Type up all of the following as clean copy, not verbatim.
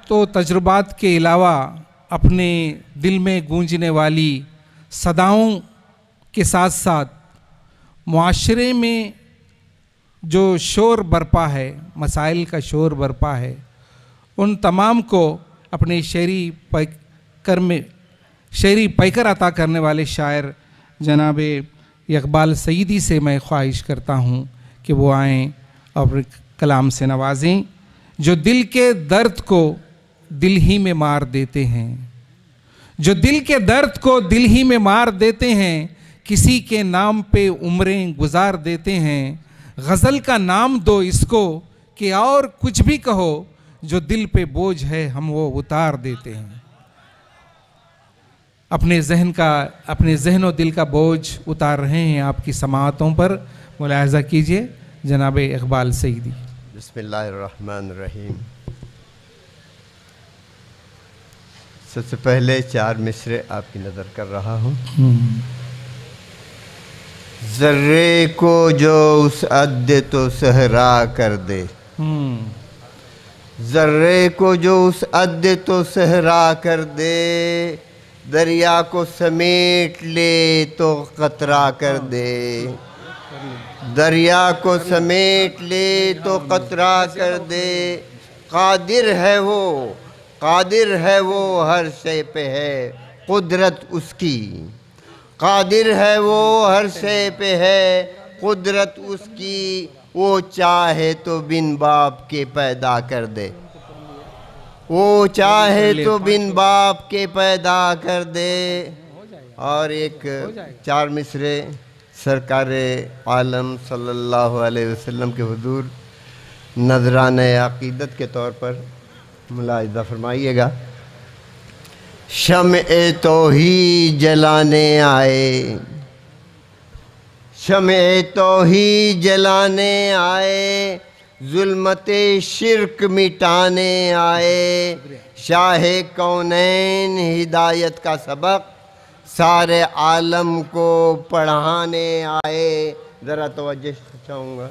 तो तजुर्बात के अलावा अपने दिल में गूंजने वाली सदाओं के साथ साथ मुआशरे में जो शोर बरपा है, मसाइल का शोर बरपा है, उन तमाम को अपने शेरी पैकर अता करने वाले शायर जनाब इकबाल सईदी से मैं ख्वाहिश करता हूँ कि वो आएँ और कलाम से नवाजें, जो दिल के दर्द को दिल ही में मार देते हैं, जो दिल के दर्द को दिल ही में मार देते हैं, किसी के नाम पे उम्रें गुजार देते हैं। गज़ल का नाम दो इसको कि और कुछ भी कहो, जो दिल पे बोझ है हम वो उतार देते हैं। अपने जहन और दिल का बोझ उतार रहे हैं आपकी समाअतों पर, मुलाहज़ा कीजिए जनाब इकबाल सईदी। बिस्मिल्लाहिर्रहमानिर्रहीम। सबसे पहले 4 मिसरे आपकी नज़र कर रहा हूँ। ज़र्रे को जो उस अद्दे तो सहरा कर दे, ज़र्रे को जो उस अद्दे तो सहरा कर दे, दरिया को समेट ले तो कतरा कर दे, दरिया को समेट ले तो कतरा कर दे। कादिर है वो, कादिर है वो हर शे पे है कुदरत उसकी, कादिर है वो हर शे पे है कुदरत उसकी। वो चाहे तो बिन बाप के पैदा कर दे, वो चाहे तो बिन बाप के पैदा कर दे। और एक 4 मिसरे सरकार आलम सल्लल्लाहु अलैहि वसल्लम के हुजूर नजराने अक़ीदत के तौर पर मुलाहिज़ा फरमाइएगा। शम्ए तौहीद जलाने आए, शम्ए तौहीद जलाने आए, ज़ुल्मते शिर्क मिटाने आए। शाहे कौनैन हिदायत का सबक सारे आलम को पढ़ाने आए। ज़रा तवज्जो चाहूँगा।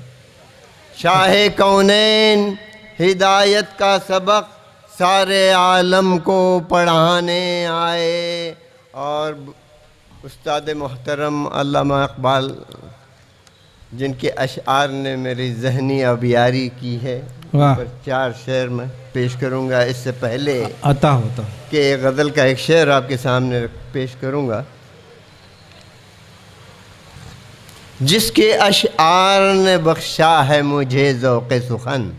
शाहे कौनैन हिदायत का सबक सारे आलम को पढ़ाने आए। और उस्ताद मोहतरम अल्लामा इकबाल जिनके अशआर ने मेरी ज़हनी अबियारी की है, पर 4 शेर में पेश करूँगा। इससे पहले आता होता कि गज़ल का एक शेर आपके सामने पेश करूँगा। जिसके अशआर ने बख्शा है मुझे ज़ौक़े सुखन,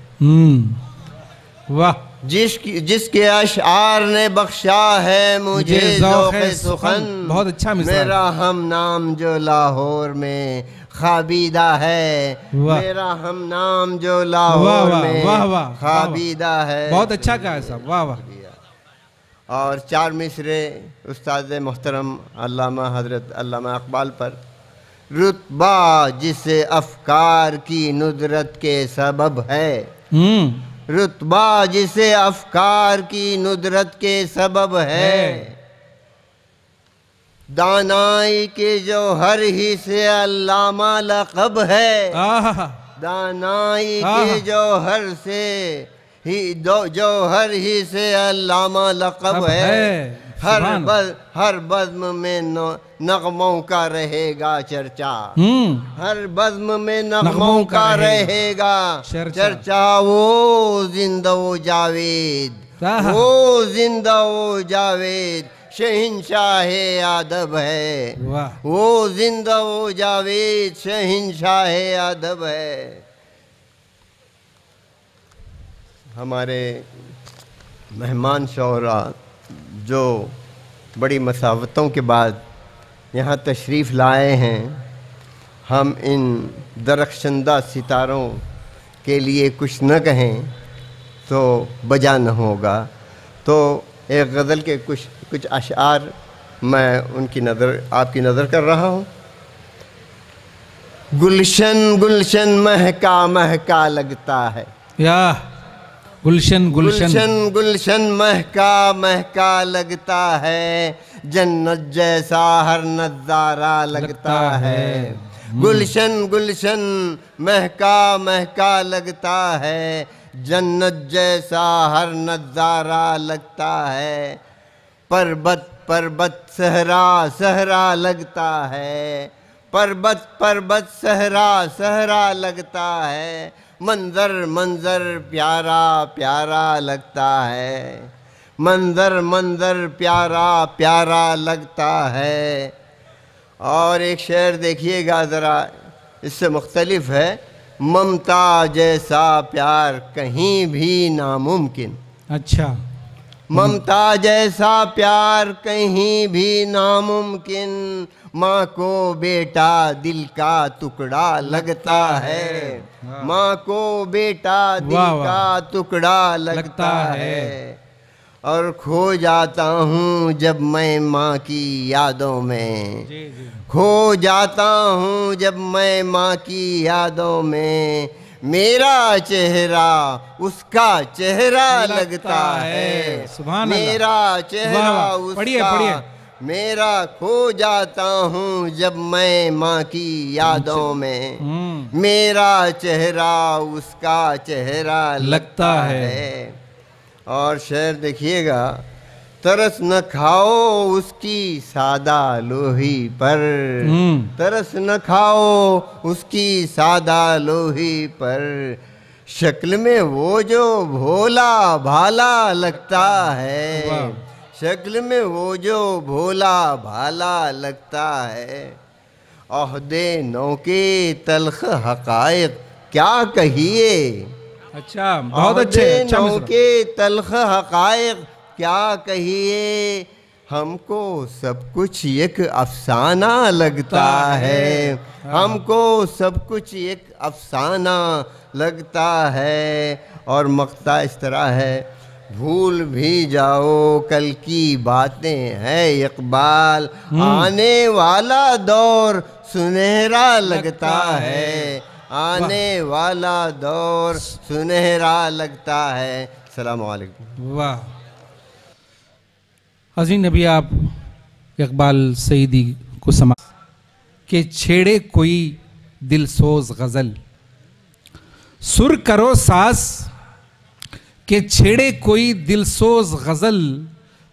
वाह। जिसके अशआर ने बख्शा है मुझे ज़ौक़े सुखन, बहुत अच्छा मिसाल। मेरा हम नाम जो लाहौर में खाबीदा है, मेरा हम नाम जो लाहौर में खाबीदा है। बहुत अच्छा कहा साहब, वाह वाह। और 4 मिसरे उस्ताद मोहतरम अल्लामा हज़रत अल्लामा इकबाल पर। रुतबा जिसे अफ़कार की नुदरत के सबब है, रुतबा जिसे अफ़कार की नुदरत के सबब है। दानाई के जो हर ही से अल्लामा लक़ब है, दानाई के जो हर ही से अल्लामा लक़ब है। हर बज़्म में नग़मों का रहेगा चर्चा, हर बज़्म में नग़मों का रहेगा चर्चा। वो जिंदा वो जावेद, वो जिंदा वो जावेद शहंशाहे अदब है, वो जिंदा वो जावेद शहंशाहे अदब है। हमारे मेहमान शौहरा जो बड़ी मसावतों के बाद यहाँ तशरीफ़ लाए हैं, हम इन दरख्शंदा सितारों के लिए कुछ न कहें तो बजा न होगा। तो एक गज़ल के कुछ अशआर मैं आपकी नज़र कर रहा हूँ। गुलशन गुलशन महका महका लगता है, या गुलशन गुलशन गुलशन महका महका लगता है, जन्नत जैसा हर नज़ारा लगता है। गुलशन गुलशन महका महका लगता है, जन्नत जैसा हर नज़ारा लगता है। पर्वत पर्वत सहरा सहरा लगता है, पर्वत पर्वत सहरा सहरा लगता है। मंजर मंजर प्यारा प्यारा लगता है, मंजर मंजर प्यारा प्यारा लगता है। और एक शेर देखिएगा ज़रा, इससे मुख्तलिफ है। ममता जैसा प्यार कहीं भी नामुमकिन। अच्छा, ममता जैसा प्यार कहीं भी नामुमकिन। माँ को बेटा दिल का टुकड़ा लगता है, माँ को बेटा दिल का टुकड़ा लगता है। और खो जाता हूँ जब मैं माँ की यादों में, खो जाता हूँ जब मैं माँ की यादों में। मेरा चेहरा उसका चेहरा लगता है, मेरा चेहरा उसका। मेरा खो जाता हूँ जब मैं माँ की यादों में, मेरा चेहरा उसका चेहरा लगता है। और शेर देखिएगा। तरस न खाओ उसकी सादा लोही पर, तरस न खाओ उसकी सादा लोही पर। शक्ल में वो जो भोला भाला लगता है, शक्ल में वो जो भोला भाला लगता है। ओहदे नौ के तल्ख हक़ाइक़ क्या कहिए। अच्छा, बहुत अच्छे। नौ के तल्ख हक़ाइक़ क्या कहिए। हमको सब कुछ एक अफसाना लगता है, हमको सब कुछ एक अफसाना लगता है। और मक्ता इस तरह है। भूल भी जाओ कल की बातें हैं इकबाल, आने वाला दौर सुनहरा लगता है, आने वाला दौर सुनहरा लगता है। अस्सलामु अलैकुम। वाह अज़ीज़ नबी, आप इकबाल सईदी को समा के छेड़े कोई दिलसोज गज़ल, सुर करो सास के छेड़े कोई दिलसोज गज़ल,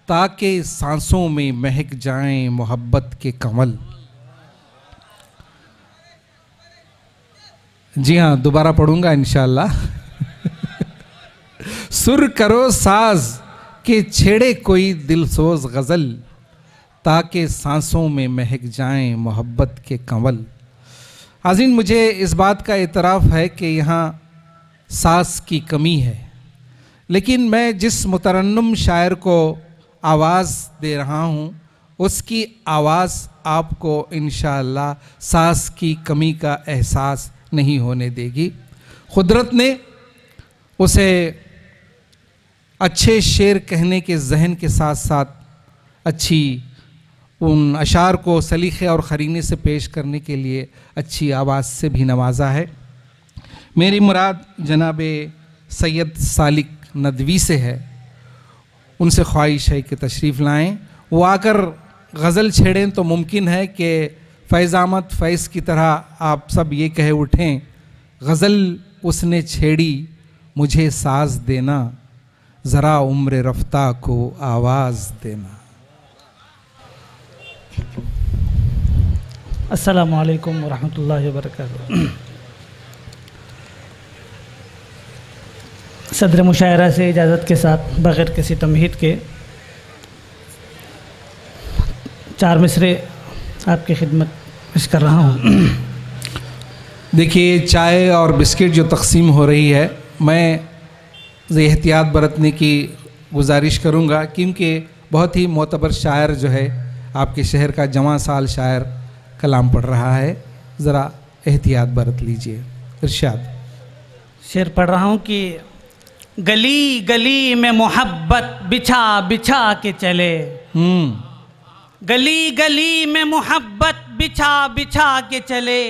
ताकि सांसों में महक जाएं मोहब्बत के कमल। जी हाँ, दोबारा पढ़ूंगा इंशाअल्लाह। सुर करो साज के छेड़े कोई दिलसोज गज़ल, ताकि सांसों में महक जाएं मोहब्बत के कंवल। आज़ीन, मुझे इस बात का इतराफ़ है कि यहाँ सास की कमी है, लेकिन मैं जिस मुतरन्नुम शायर को आवाज़ दे रहा हूँ उसकी आवाज़ आपको इंशाअल्लाह सास की कमी का एहसास नहीं होने देगी। कुदरत ने उसे अच्छे शेर कहने के जहन के साथ साथ अच्छी उन अशार को सलीक़े और क़रीने से पेश करने के लिए अच्छी आवाज़ से भी नवाजा है। मेरी मुराद जनाब सैयद सालिक नदवी से है। उनसे ख्वाहिश है कि तशरीफ़ लाएं, वो आकर गज़ल छेड़ें तो मुमकिन है कि फैज़ अहमद फैज़ की तरह आप सब ये कहे उठें, गज़ल उसने छेड़ी मुझे साज़ देना, ज़रा उम्र रफ्ता को आवाज़ देना। अस्सलामु अलैकुम वरहमतुल्लाहि वबरकातुहू। सदर मुशायरा से इजाज़त के साथ बग़ैर किसी तमहीद के 4 मिसरे आपकी खिदमत पेश कर रहा हूँ। देखिए, चाय और बिस्किट जो तकसीम हो रही है, मैं एहतियात बरतने की गुजारिश करूँगा, क्योंकि बहुत ही मोतबर शायर जो है आपके शहर का जवां साल शायर कलाम पढ़ रहा है, ज़रा एहतियात बरत लीजिए। इरशाद। शेर पढ़ रहा हूँ कि गली गली में मोहब्बत बिछा बिछा के चले, गली गली में मोहब्बत बिछा बिछा के चले,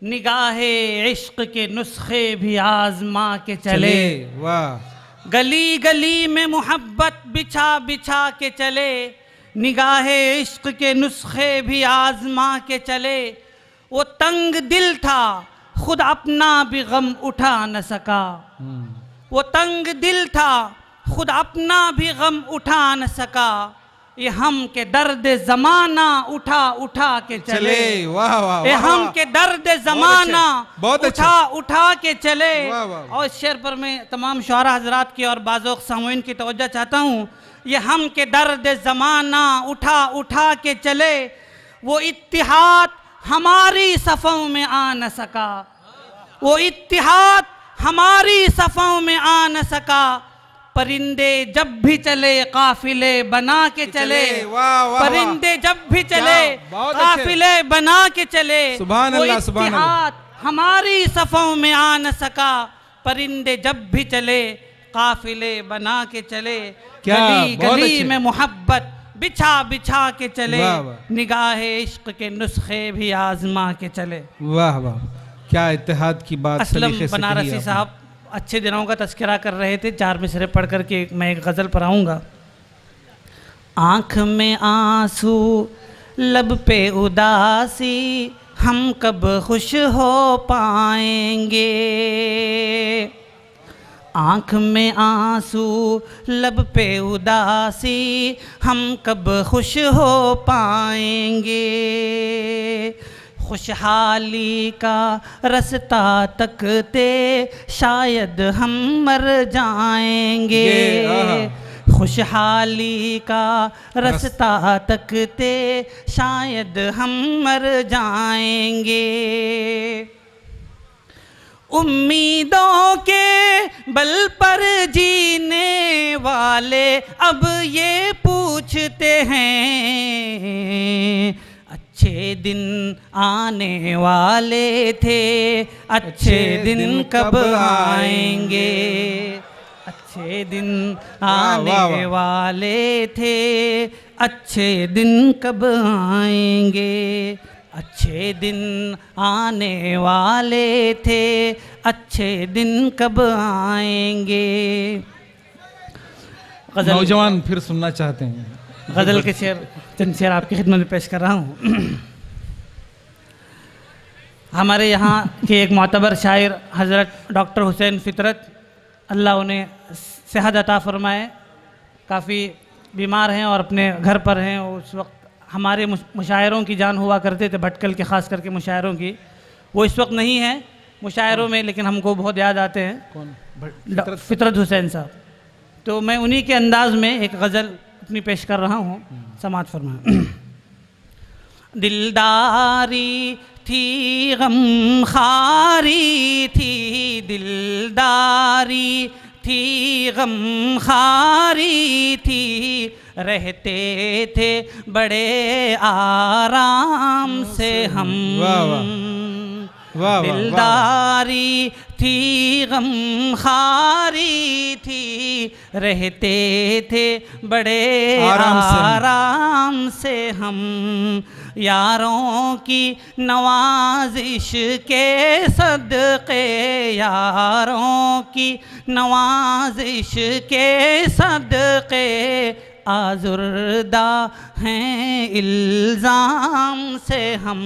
निगाहे इश्क के नुस्खे भी आजमा के चले। वाह। गली गली में मोहब्बत बिछा बिछा के चले, निगाहे इश्क के नुस्खे भी आजमा के चले। वो तंग दिल था खुद अपना भी गम उठा न सका, वो तंग दिल था खुद अपना भी गम उठा न सका, ये हम के दर्द जमाना उठा उठा के चले। वाह वाह, ये हम के दर्द जमाना उठा उठा के चले। और इस शेर पर मैं तमाम शुआरा हजरात की और बाज़ोख सामुईन की तवज्जो चाहता हूँ। ये हम के दर्द जमाना उठा उठा के चले, वो इत्तिहाद हमारी सफ़ों में आ न सका, वो इत्तिहाद हमारी सफ़ों में आ न सका। परिंदे जब भी चले काफिले बना के चले, परिंदे जब भी चले काफिले बना के चले। सुभान अल्लाह, सुभान अल्लाह। हमारी सफ़ों में आ न सका, परिंदे जब भी चले काफिले बना के चले। गली गली में मोहब्बत बिछा बिछा के चले, निगाहे इश्क के नुस्खे भी आजमा के चले। वाह वाह, क्या इत्तेहाद की बात। असलम बनारसी साहब अच्छे दिनों का तस्करा कर रहे थे। 4 मिसरे पढ़ करके मैं एक गज़ल पढ़ाऊँगा। आँख में आंसू लब पे उदासी, हम कब खुश हो पाएंगे। आँख में आंसू लब पे उदासी, हम कब खुश हो पाएंगे। खुशहाली का रास्ता तकते शायद हम मर जाएंगे। खुशहाली का रास्ता तकते शायद हम मर जाएंगे। उम्मीदों के बल पर जीने वाले अब ये पूछते हैं, अच्छे दिन आने वाले थे, अच्छे दिन कब आएंगे। अच्छे दिन आने वाले थे, अच्छे दिन कब आएंगे। अच्छे दिन आने वाले थे, अच्छे दिन कब आएंगे। नौजवान फिर सुनना चाहते हैं गज़ल के शेर, चंद शेर आपकी खिदमत में पेश कर रहा हूँ। हमारे यहाँ के एक मोतबर शायर हज़रत डॉक्टर हुसैन फितरत, अल्लाह उन्हें सेहत अता फरमाए, काफ़ी बीमार हैं और अपने घर पर हैं। उस वक्त हमारे मुशायरों की जान हुआ करते थे, भटकल के ख़ास करके मुशायरों की। वो इस वक्त नहीं है मुशायरों में, लेकिन हमको बहुत याद आते हैं। कौन? फितरत हुसैन साहब। तो मैं उन्हीं के अंदाज में एक गज़ल अपनी पेश कर रहा हूँ, समात फरमाएं। दिलदारी थी गमखारी थी, दिलदारी थी गमखारी थी, रहते थे बड़े आराम से हम। दिलदारी थी गमखारी थी, रहते थे बड़े आराम से हम। यारों की नवाजिश के सदक़े, यारों की नवाजिश के सदक़े, आज़ुर्दा हैं इल्ज़ाम से हम।